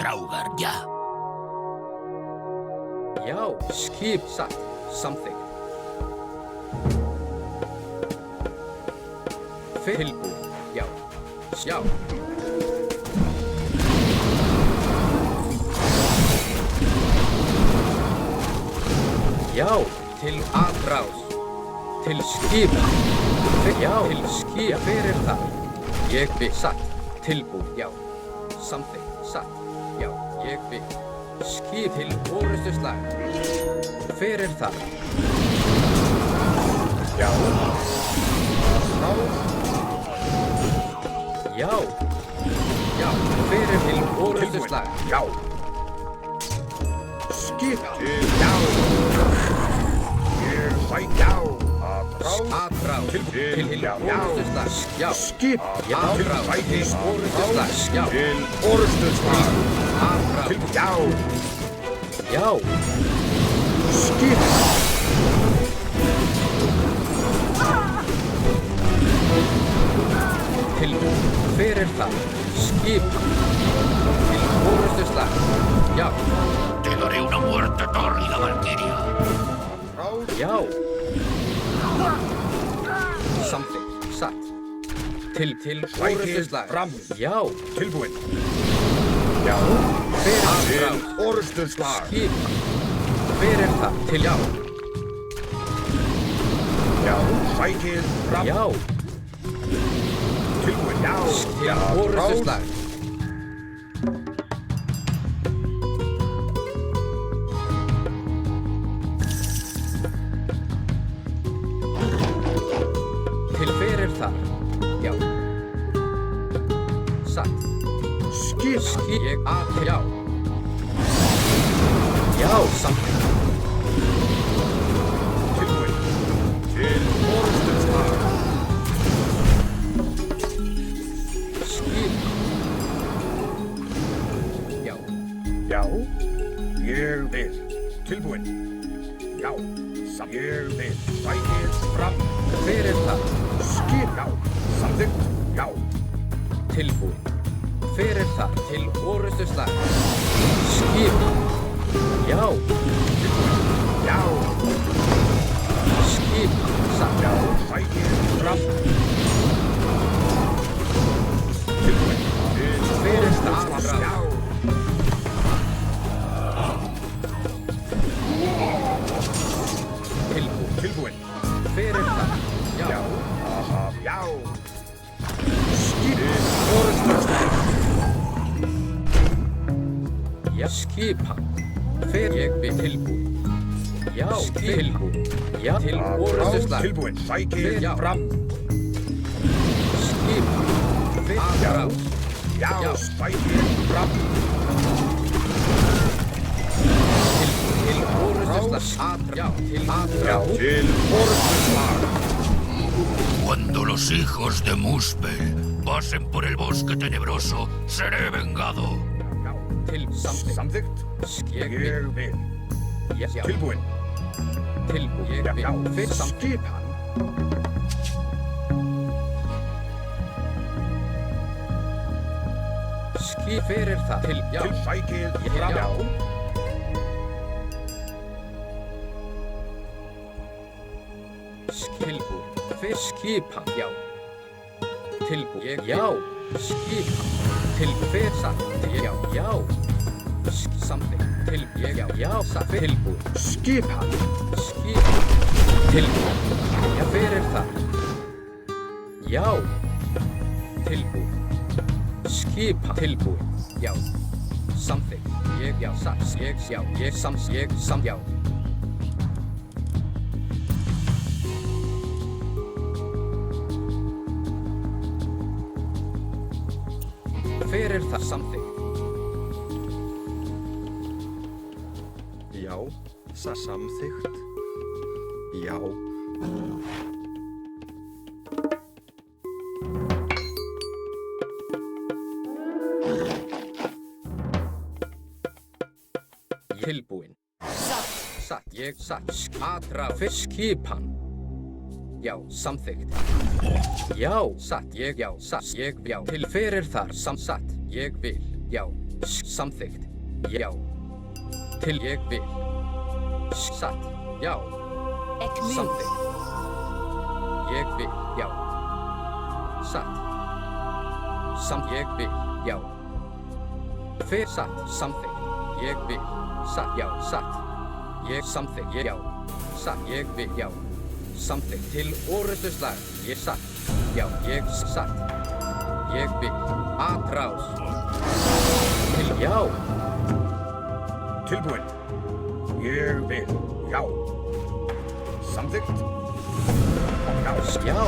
strágar, já. Já, skip satt, samþykkt. Tilbúin, já, já. Já, til aðrás, til skipa, já, til skip, fyrir það. Ég vil satt, tilbúin, já, samþykkt, satt, já, ég vil. Skip til orustu slag, fyrir það. Já, já, já, fyrir til orustu slag, já. Skip til, já. Ég sæk, já. Aðrás, til orustu slag, já. Skip, aðrás, til orustu slag, já. Til orustu slag, aðrás, til, já. Já. Skip. Til, fyrir það, skip. Til orustu slag, já. Te daré una muerte tórrida, Valkyria. Já. Samþykkt, satt. Til orustu slag, já. Tilbúin. Já. Fyrir aðrás, orustu slag. Skip. Fyrir það, til, já. Já. Sækið, fram. Já. Tilbúin, já. Til orustu slag. Til fyrir þar, já. Satt. Skip, ég að, já. Já, samþykkt. Tilbúin. Til orustu slag. Skip. Já. Já. Ég vil. Tilbúin. Já. Ég vil. Sækið fram. Fyrir það. Skip. Já. Samþykkt. Já. Tilbúin. Fyrir það. Til orustu slag. Skip. Já. Tilbúin. Já. Skip. Satt. Já. Sækið fram. Tilbúin. Fyrir það. Já. Tilbúin. Fyrir það. Já. Já. Skip. Orustu slag. Já. Skipa. Fyrir ég við tilbúin. Já. Tilbúin. Já. Til orustu slag. Tilbúin. Sækið fram. Skipa. Fyrir aðrás. Já. Sækið fram. Til orustu slag. Já. Til aðrás. Til orustu slag. Cuando los hijos de Muspel pasen por el bosque tenebroso, seré vengado. Til samþykkt. Ég vil. Já. Tilbúin. Tilbúin. Ég vil. Fyrir skip hann. Skip fyrir það. Til, já. Til sækið fram. Já. Tilbúin. Fyrir skip hann. Já. Tilbúin. Já. Skip hann. Til fyrir satt. Já. Já. Samþykkt. Til, já. Já. Satt. Tilbúin. Skip hann. Skip hann. Tilbúin. Já. Fyrir það. Já. Tilbúin. Skip hann. Tilbúin. Já. Samþykkt. Ég, já. Satt. Ég, já. Ég, já. Fyrir það samþykkt. Já, samþykkt. Já. Tilbúin. Satt. Ég satt. Aðrás. Fyrir skip hann. Já, samþykkt. Já, satt. Ég, já, satt. Ég, já. Til fyrir þar, satt. Ég vil. Já. Samþykkt. Já. Til ég vil. Satt. Já. Samþykkt. Ég vil. Já. Satt. Ég vil. Já. Fer satt. Samþykkt. Ég vil. Satt. Já. Satt. Ég samþykkt. Já. Satt. Ég vil. Já. Samþykkt. Til orrustuslag. Ég satt. Já. Ég satt. Ég vil. Atrás. Til já. Tilbúinn. Ég vil. Já. Samþykkt. Já. Já.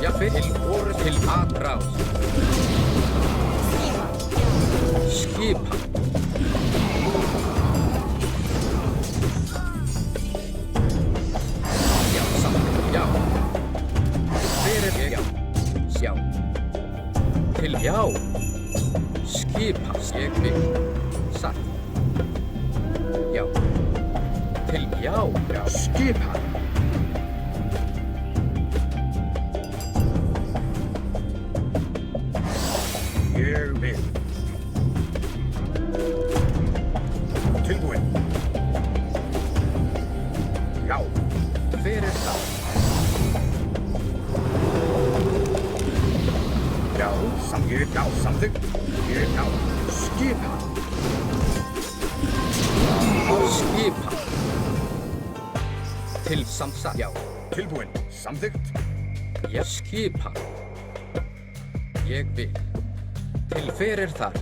Já. Til orrust. Til atrás. Skipa. Já. Samþykkt. Já. Fyrir ég. Já. Já. Til já. Skipa. Ég vil. Satt. Já. Til já. Já. Skipa. Ég vil. Tilbúinn. Já. Fyrir það. Já. Ég já. Samþykkt. Ég já. Skipa. Skipa. Til samsagt. Já. Tilbúinn. Samþykkt. Ég skipa. Ég vil. Til fyrir þar.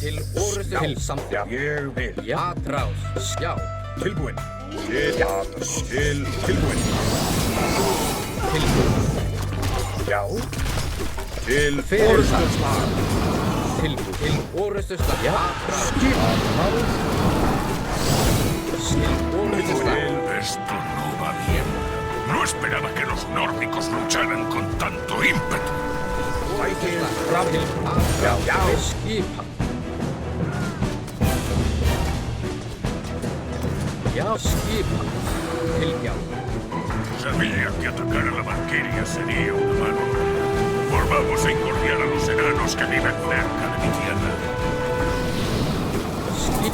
Til orustu. Já. Til samþykkt. Ég vil. Já. Trás. Já. Tilbúinn. Já. Tilbúinn. Tilbúið. Já. Til Fyrir orrustuslag. Tilbúið. Til orustu slag. Já. Trás. Skipa. Til orustu slag. Esto no va bien. No esperaba que los nórdicos lucharan con tanto ímpetu. Orustu slag. Fram til Já. atrás. Já. Skipa. Já. Skipa. Til já. Sabía que atacar a la Valquiria sería una mano. Volvamos a incordiar a los enanos que viven cerca de mi tierra.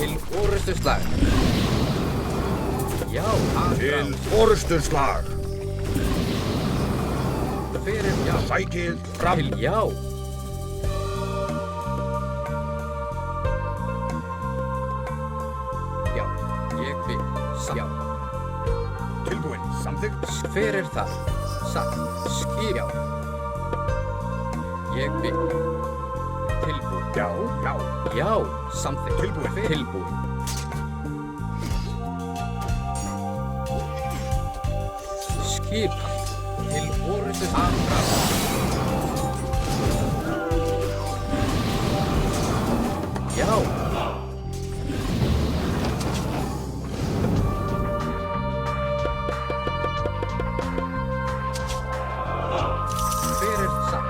Til orustu slag. Já. Til Atrás. orrustuslag. Fyrir já. Sækið fram. Til já. Já. Ég vil. Já. Tilbúinn. Samþykkt. Fyrir það. Satt. Skip. Já. Ég vil. Tilbúið. Já. Já. Já. Samþykkt. Tilbúið. Tilbúið. Skipa. Til orustu atrás. Já. Fyrir satt.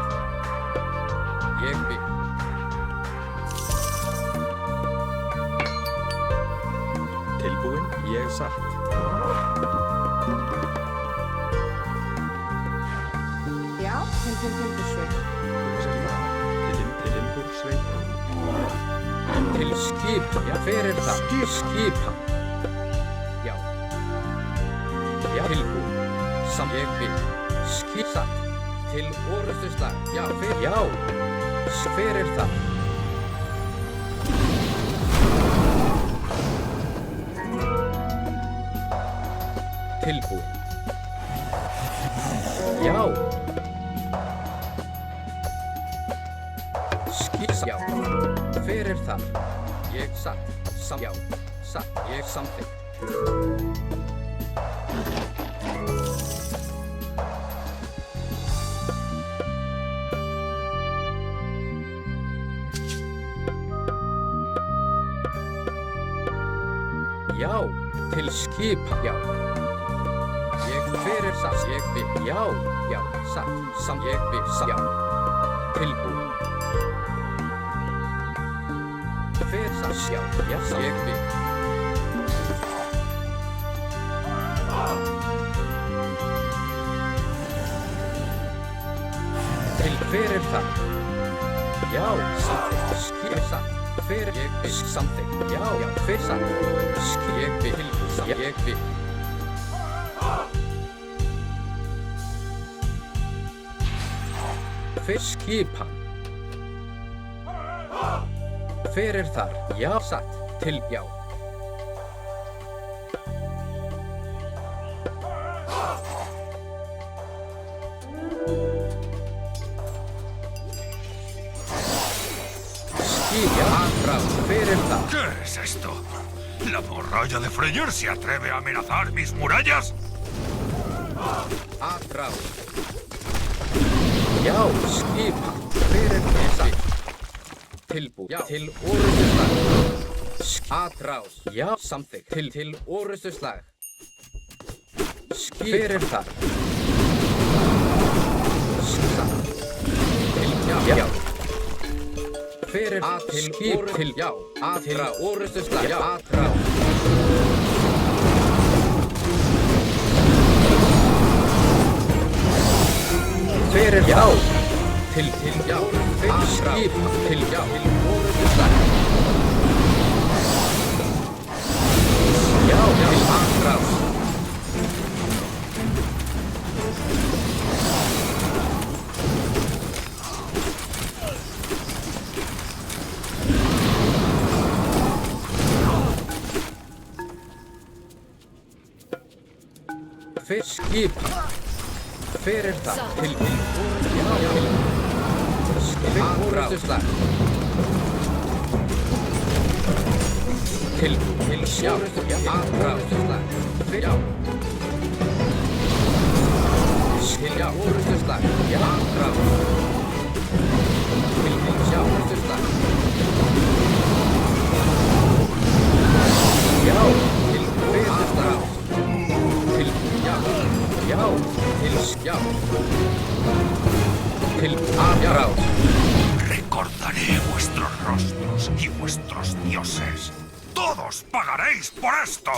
Ég vil. Tilbúinn, ég satt. Já, til Timbursveit. Til Limburgsveit. Til skipa. Já. Fyrir það. Skipa. Já. Já. Tilbúið. Ég vil. Skipa. Til orustu slag. Já. Fyrir. Já. Fyrir það. Tilbúið. Já. Já. Fyrir það. Ég satt. Já. Satt. Ég samþykkt. Já. Til skipa. Já. Ég fyrir satt. Ég vil. Já. Já. Satt. Ég vil. Já. Tilbúið. Fyrir satt. Já. Já. Ég vil. Til fyrir það. Já. Samþykkt. Skip satt. Hver ég vil something. Já, hver satt. Ég vil tilbúið. Ég vil. Hver skipan? Hver þar? Já, satt. Til, já. ¿Qué es esto? ¿La morralla de Freyr se atreve a amenazar mis murallas? Atrás. Já, skipan. Hver það? Tilbúið. Já, til orrustuslag. Atrás. Já, samþykkt. Til orrustuslag. Hver það? Til, já. Hver til skip til, já. Til orrustuslag. Já, atrás. Hver já. Til, já. Skip til, já. Til orrustuslag. Já, til atrás. Hver skipan? Hver það? Til orrustuslag. Til orrustuslag. Já. Til orrustuslag. Já. Til orrustuslag. Já. Til orrustuslag. Já, til skjá. Til atrás. Recordaré vuestros rostros y vuestros dioses. ¡Todos pagaréis por esto!